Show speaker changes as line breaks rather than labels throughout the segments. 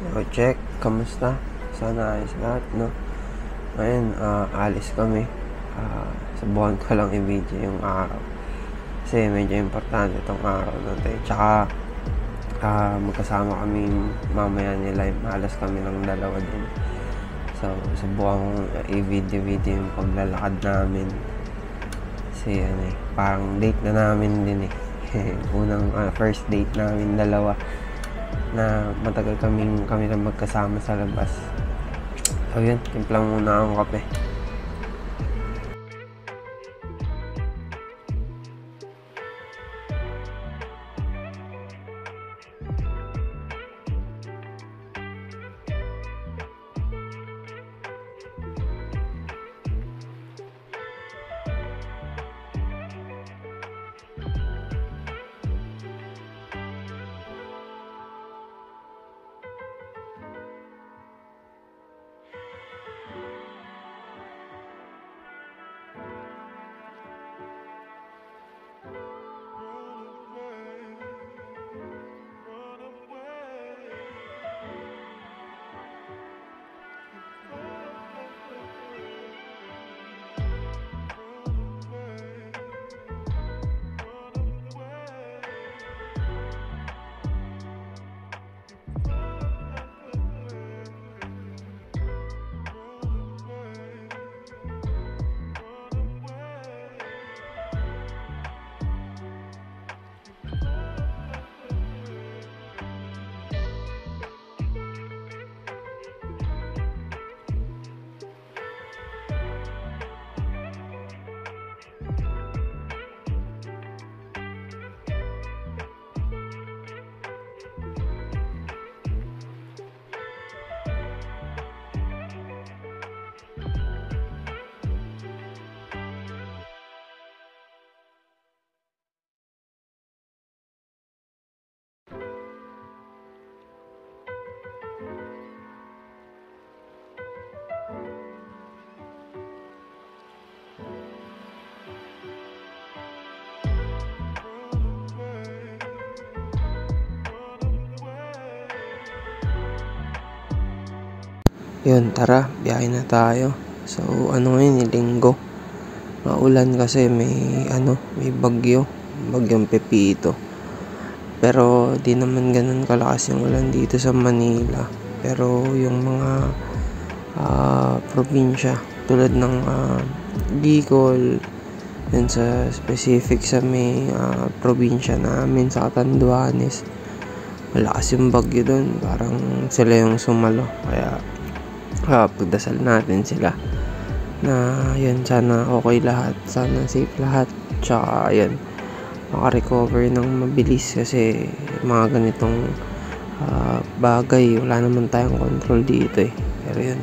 So, check, kamusta? Sana ayos lahat, no? Ngayon, alis kami. Subukan ko lang i-video yung araw. Kasi medyo importante itong araw natin. Tsaka, magkasama kami mamaya nila. Alas kami ng dalawa din. So, subukan kong i-video yung paglalakad namin. Kasi, parang date na namin din eh. Unang first date namin dalawa na matagal kami na magkasama sa labas. So yun, timplang muna akong kape. Yun, tara, biyahe na tayo. So, ngayon, linggo. Maulan kasi may bagyong Pepito. Pero di naman ganun kalakas yung ulan dito sa Manila. Pero yung mga probinsya tulad ng Bicol, yun sa specific sa may probinsya namin sa Catanduanes, malakas yung bagyo doon. Parang sila yung sumalo. Kaya pagdasal natin sila na yun, sana okay lahat, sana safe lahat, tsaka yun, makarecover ng mabilis kasi mga ganitong bagay wala naman tayong control dito eh. Pero yun,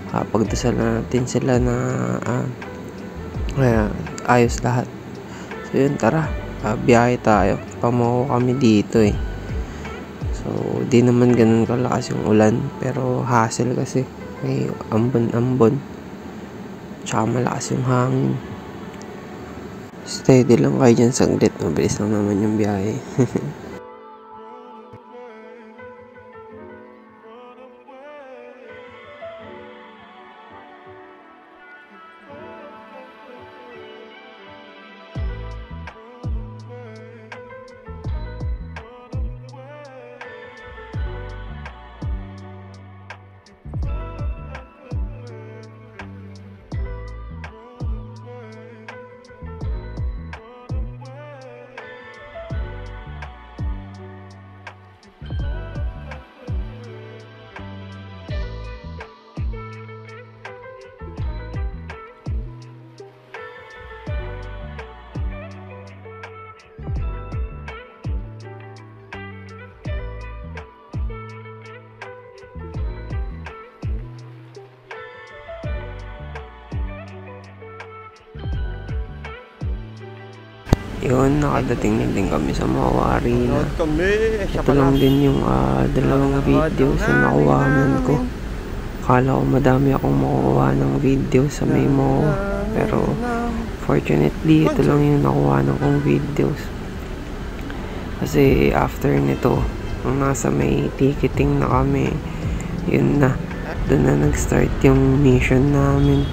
pagdasal natin sila na ayos lahat. So yun, tara, biyahe tayo. Pamoko kami dito eh. So di naman ganun kalakas yung ulan, pero hassle kasi may ambon-ambon, tsaka malakas yung hangin. Steady lang kayo dyan saglit, mabilis lang naman yung biyahe. Yun, nakadating na din kami sa Mawari na. Ito lang din yung dalawang videos na nakuhanan ko. Akala ko madami akong makuha ng video sa may MOA, pero fortunately ito lang yung nakuha ng kong videos. Kasi after nito, nung nasa may ticketing na kami, yun na, doon na nag-start yung mission namin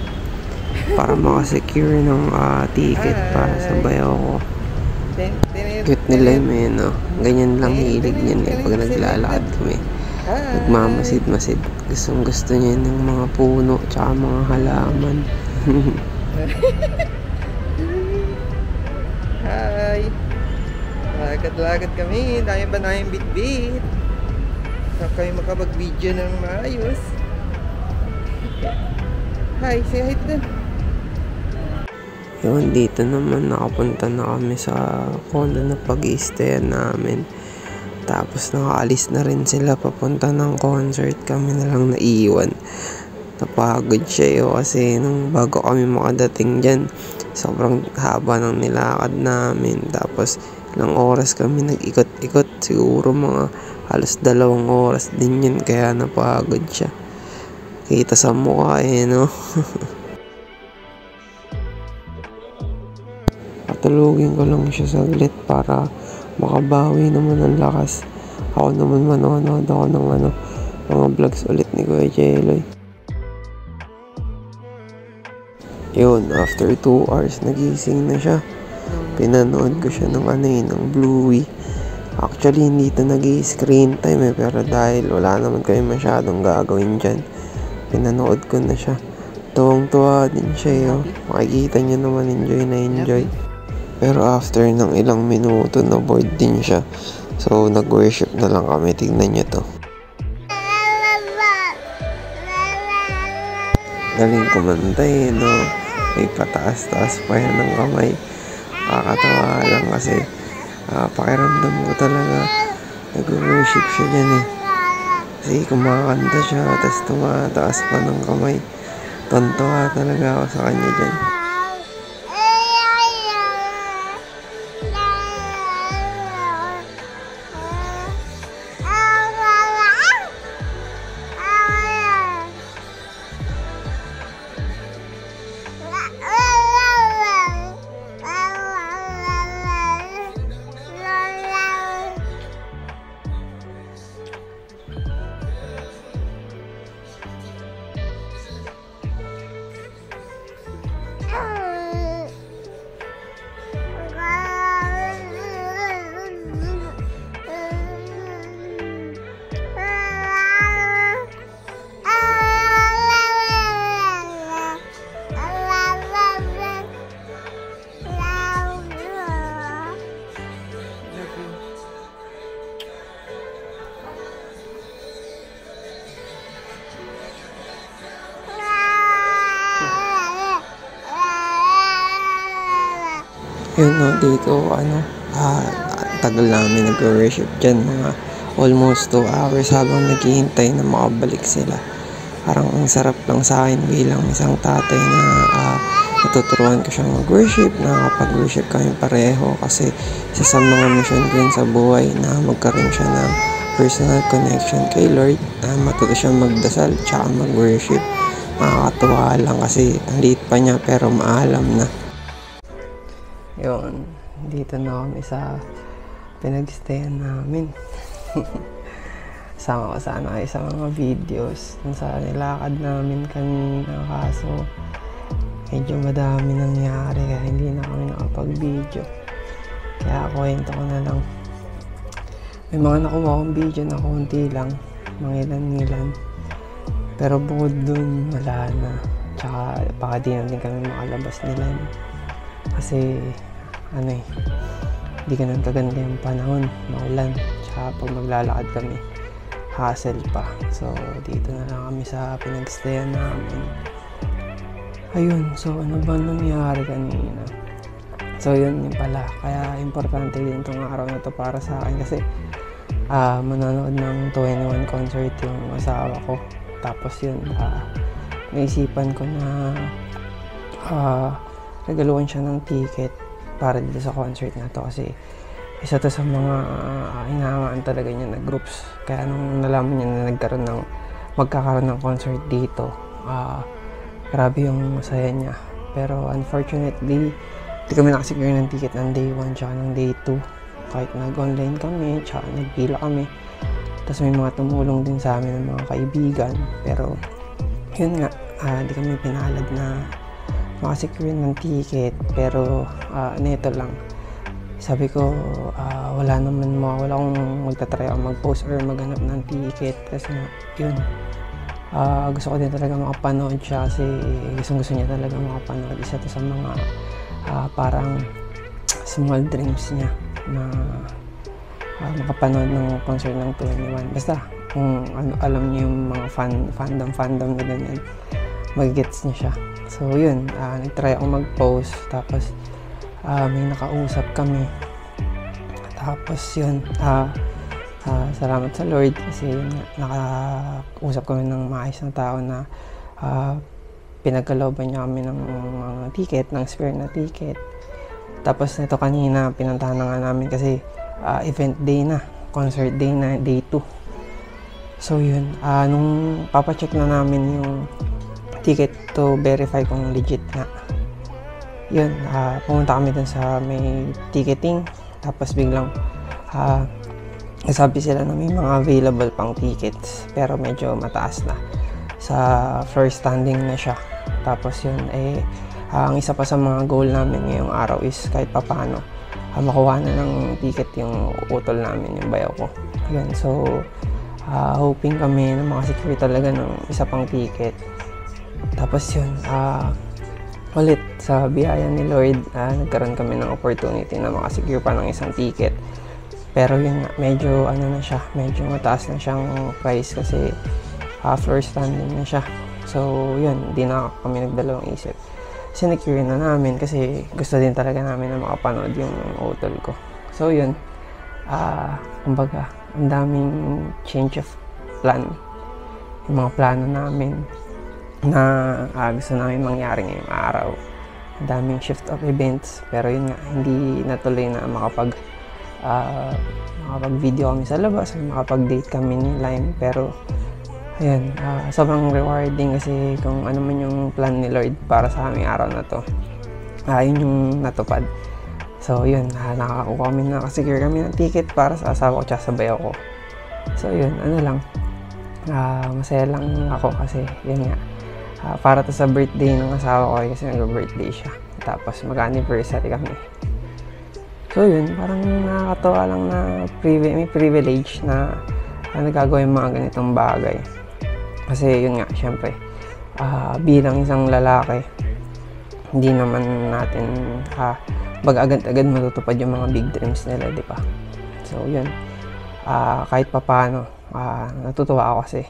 para makasecure ng ticket para sa bayaw ko. Cute nila yun, no? Ganyan lang hilig niyan pag naglalakad kami. Nagmamasid-masid. Gusto niya ng mga puno tsaka mga halaman.
Hi! Lakad-lakad kami. Dami ba na yung bit-bit? Saan kayo makapag-video ng maayos? Hi! Say hi to them!
Yun, dito naman nakapunta na kami sa condo na pag-i-stayan namin. Tapos nakaalis na rin sila papunta ng concert. Kami na lang naiiwan. Napagod siya kasi nung bago kami makadating dyan, sobrang haba ng nilakad namin. Tapos ilang oras kami nag-ikot-ikot. Siguro mga halos 2 oras din yun. Kaya napagod siya. Kita sa mukha no? Patulugin ko lang siya saglit para makabawi naman ang lakas. Ako naman manonood ako ng mga vlogs ulit ni Kuya Jeloy. Yun, after 2 hours nagising na siya. Pinanood ko siya ng Bluey. Actually hindi ito nag-i-screen time pero dahil wala naman kayo masyadong gagawin dyan, pinanood ko na siya. Tuwang-tuwa din siya makikita niyo naman enjoy. Pero after ng ilang minuto na bored din siya. So nag-worship na lang kami. Tignan niyo to. Galing kumanta no? Ay pataas-taas pa yan ng kamay. Nakakatawa lang kasi pakiramdam ko talaga nag-worship siya dyan Kasi kumakanta siya tapos tumataas pa ng kamay. Tontuwa talaga ako sa kanya dyan. Yun dito tagal namin nag-worship dyan, mga almost 2 hours habang naghihintay na makabalik sila. Parang ang sarap lang sa akin bilang isang tatay na natuturuan ko siyang mag-worship, nakakapag-worship kami pareho kasi isa sa mga mission ko yun sa buhay na magkaroon siya ng personal connection kay Lord, na matuto siya magdasal tsaka mag-worship. Nakakatuwa lang kasi ang liit pa niya pero maalam na. Yun, dito na kami sa pinag-stayan namin. Sama ko sana kayo sa mga videos sa nilakad namin kanina, kaso medyo madami nangyari kaya hindi na kami nakapag-video. Kaya kwento ko na lang. May mga nakuha akong video na konti lang, mga ilan-ilan. Pero bukod dun, wala na. Tsaka baka di na din kami makalabas nila. Kasi hindi ganun kaganda yung panahon, maulan, tsaka pag maglalakad kami hassle pa. So dito na lang kami sa pinag-stayan namin. Ayun, so ano ba nangyari kanina? So yun pala, kaya importante din itong araw na to para sa akin kasi manonood ng 21 concert yung asawa ko. Tapos yun, naisipan ko na regaluhan siya ng ticket para dito sa concert na to kasi isa to sa mga hinahangaan talaga niya na groups. Kaya nung nalaman niya na magkakaroon ng concert dito, grabe yung masaya niya. Pero unfortunately, hindi kami nakasecure ng ticket ng day 1 tsaka ng day 2. Kahit nag-online kami, tsaka nagpila kami, Tapos may mga tumulong din sa amin ng mga kaibigan. Pero yun nga, di kami pinalad na makasecure ng ticket. Pero neto lang, sabi ko, wala akong magtatry ako mag-post or maghanap ng ticket. Kasi nga, yun, gusto ko din talaga makapanood siya kasi gusto niya talaga makapanood. Isa to sa mga parang small dreams niya na makapanood ng concert ng 21. Basta kung alam niyo yung mga fandom na ganyan, mag-gets niya siya. So yun, nag-try ako mag-post, tapos may nakausap kami. Tapos yun, salamat sa Lord kasi nakausap kami ng maayos na tao na pinagkalooban niya kami ng mga ticket, ng spare na ticket. Tapos nito kanina, pinuntahan na nga namin kasi event day na, concert day na, day 2. So yun, nung papacheck na namin yung ticket to verify kung legit nga, yun, pumunta kami dun sa may ticketing. Tapos biglang nasabi sila na may mga available pang tickets pero medyo mataas na, sa first standing na siya. Tapos yun, ang isa pa sa mga goal namin ngayong araw is kahit papano makuha na ng ticket yung utol namin, yung bayaw ko. Yun, so hoping kami na makasecure talaga ng isa pang ticket. Tapos yun, ulit sa biyaya ni Lord, nagkaroon kami ng opportunity na makasecure pa ng isang ticket. Pero yun nga, medyo medyo mataas na siyang price kasi first standing na siya. So yun, di na kami nagdalawang isip. Sinecure na namin kasi gusto din talaga namin na makapanood yung utol ko. So yun, kumbaga, ang daming change of plan. Yung mga plano namin na gusto namin mangyari ngayong araw. Ang daming shift of events, pero yun nga, hindi natuloy na makapag-video kami sa labas, makapag-date kami ni Lime. Pero ayun, sobrang rewarding kasi kung ano man yung plan ni Lord para sa aming araw na to, yun yung natupad. So yun, nakakuha kami, nakasecure kami ng ticket para sa asawa ko tsaka sa bayaw ko. So yun, masaya lang ako kasi yun nga, para to sa birthday ng asawa ko kasi nag-birthday siya. Tapos mag-anniversary kami. So yun, parang nakakatawa lang na may privilege na nagagawa yung mga ganitong bagay. Kasi yun nga, syempre, bilang isang lalaki, hindi naman natin agad-agad matutupad yung mga big dreams nila, di ba? So yun, kahit papaano, natutuwa ako kasi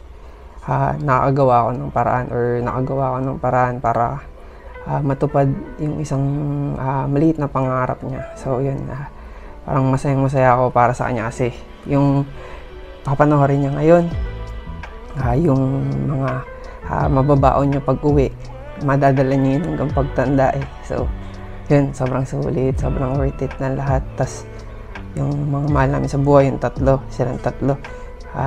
nakagawa ako ng paraan para matupad yung isang maliit na pangarap niya. So yun, parang masayang-masaya ako para sa kanya kasi yung papanoorin niya ngayon, yung mga mababaon niya pag-uwi, madadala niya yun hanggang pagtanda eh. So yun, sobrang sulit, sobrang worth it na lahat. Tas yung mga mahal namin sa buhay, silang tatlo,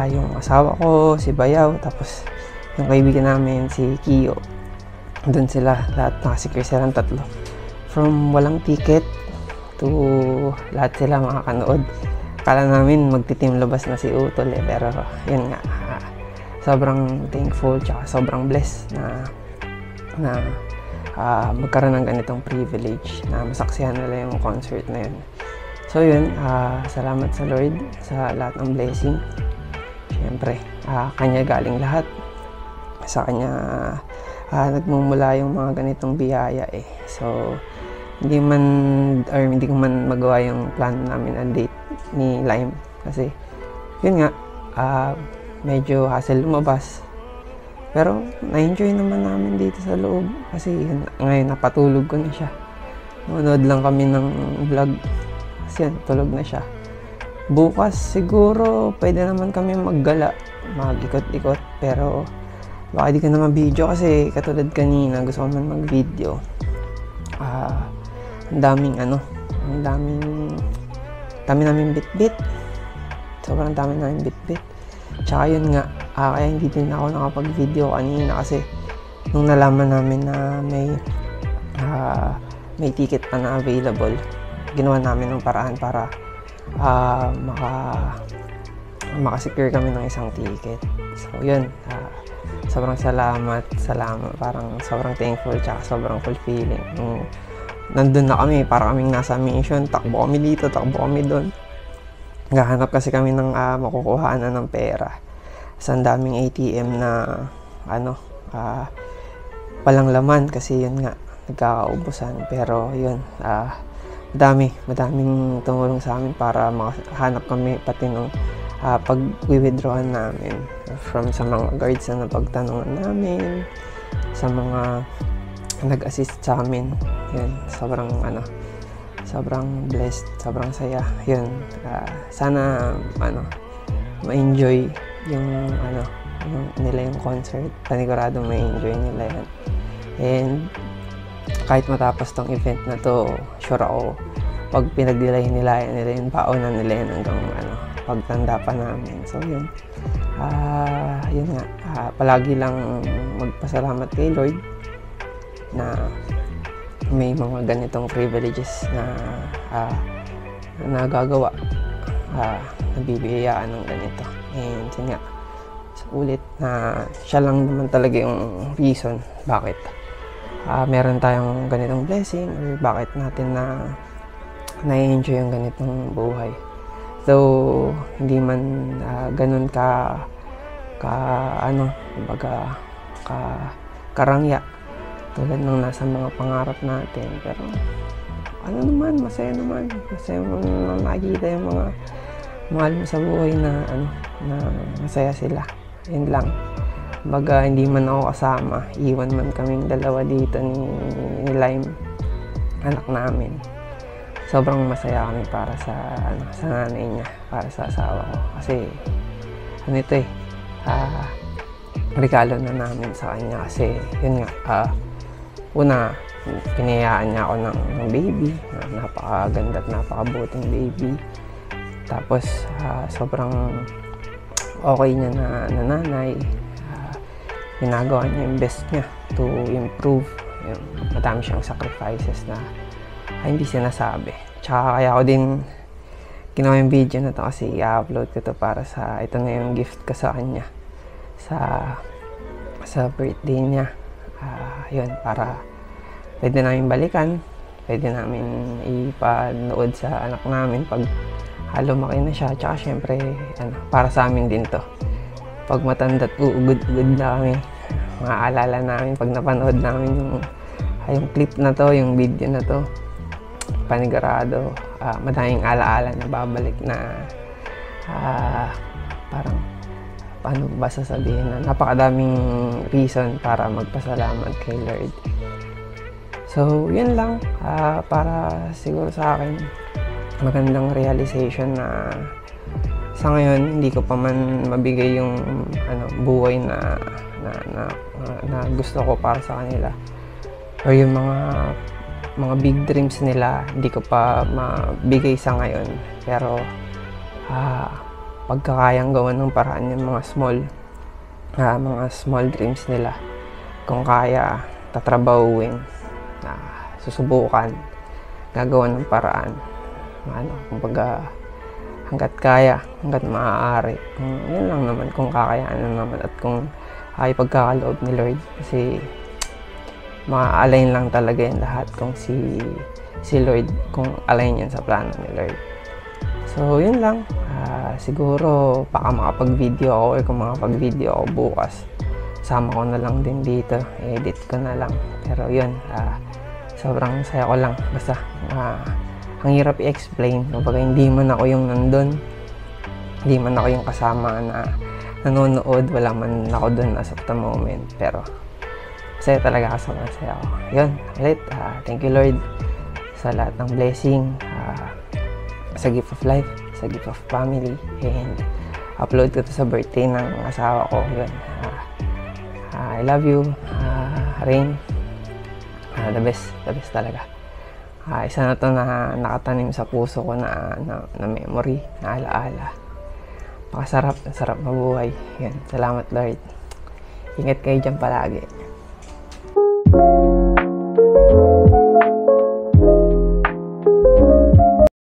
yung asawa ko, si Bayaw, tapos yung kaibigan namin, si Kiyo. Doon sila, lahat nakasecure silang tatlo. From walang ticket to lahat sila makakanood. Kala namin magti-team labas na si Utol eh, pero yun nga, sobrang thankful tsaka sobrang blessed na magkaroon ng ganitong privilege na masaksihan nila yung concert na yun. So yun, salamat sa Lord sa lahat ng blessing. Siyempre, kanya galing lahat. Sa kanya nagmumula yung mga ganitong biyaya eh. So hindi ko man magawa yung plan namin ang date ni Lime kasi yun nga, medyo hassle lumabas. Pero na-enjoy naman namin dito sa loob kasi ngayon napatulog ko na siya. Nanonood lang kami ng vlog kasi yan, tulog na siya. Bukas siguro pwede naman kami maggala, mag-ikot-ikot, pero baka di ko na ma-video kasi katulad kanina gusto ko man mag-video. Ang dami namin bit-bit. Sobrang dami namin bit-bit. Tsaka yun nga, kaya hindi din ako nakapag-video kanina kasi nung nalaman namin na may ticket pa na available, ginawa namin ng paraan para makasecure kami ng isang ticket. So yun, sobrang salamat, parang sobrang thankful tsaka sobrang fulfilling. Nandun na kami, para kaming nasa mission, takbo kami dito, takbo kami doon. Naghahanap kasi kami ng makukuhaan ng pera. Sa daming ATM na walang laman kasi yun nga, nagkakaubusan. Pero yun, madaming tumulong sa amin para makahanap kami pati nung pag-withdrawan namin from sa mga guards na napagtanungan namin, sa mga nag-assist sa amin. Yun, sobrang blessed, sobrang saya. Yun, sana ma-enjoy yung nila yung concert. Panigurado ma-enjoy nila yan. And kahit matapos tong event na to, sure ako pag pinagdilay nila yung paunan nila yan hanggang pagtanda pa namin. So yun, yun nga, palagi lang magpasalamat kay Lord na may mga ganitong privileges na nagagawa, nabibiyayaan ng ganito. And yun nga, ulit na siya lang naman talaga yung reason bakit meron tayong ganitong blessing or bakit natin na-enjoy yung ganitong buhay. So, hindi man ganun karangya tulad ng nasa mga pangarap natin. Pero, masaya naman nakikita yung mga mahal mo sa buhay na masaya sila. Yun lang. Baga, hindi man ako kasama, iwan man kaming dalawa dito ni Lime, anak namin. Sobrang masaya kami para sa nanay niya, para sa asawa ko. Kasi, regalo na namin sa kanya. Kasi, yun nga, una, pinayaan niya ako ng baby, napakaganda at napakabuting baby. Tapos, sobrang okay niya na nanay. Ginagawa niya yung best niya to improve. Madami siyang sacrifices na hindi sinasabi. Tsaka kaya ko din ginawa yung video na to kasi i-upload ko to para ito na yung gift ko sa kanya sa birthday niya. Yun, para pwede namin balikan, pwede namin ipanood sa anak namin pag lumaki na siya. Tsaka syempre, para sa amin din to. Pag matanda't uugod-ugod na kami, maaalala namin pag napanood namin yung clip na to, yung video na to, panigurado, madaming alaala na babalik na parang paano ba sasabihin na napakadaming reason para magpasalamat kay Lord. So, yun lang, para siguro sa akin magandang realization na sa ngayon hindi ko pa man mabigay yung buhay na gusto ko para sa kanila, or yung mga big dreams nila hindi ko pa mabigay sa ngayon. Pero pagkakayang gawan ng paraan yung mga small dreams nila, kung kaya tatrabahuin, susubukan, gagawa ng paraan, kumbaga hanggat kaya, hanggat maaari. Yun lang naman, kung kakayaan naman at kung ay pagkakaloob ni Lord. Kasi ma-align lang talaga yan lahat kung si Lord, kung align yan sa plano ni Lord. So yun lang, siguro baka makapag-video ako, or kung makapag-video ako bukas, sama ko na lang din dito, edit ko na lang. Pero yun, sobrang saya ko lang, basta ang hirap i-explain. Kumbaga, hindi man ako yung nandun, hindi man ako yung kasama na nanonood, wala man ako dun as of the moment. Pero masaya talaga, masaya ako. Yun, ulit, thank you Lord sa lahat ng blessing, sa gift of life, sa gift of family, and upload ko to sa birthday ng asawa ko. Yun, I love you, Rain. The best talaga. Isa na to na nakatanim sa puso ko na memory, na alaala. Pakasarap, sarap mabuhay. Yan, salamat Lord. Ingat kayo dyan palagi.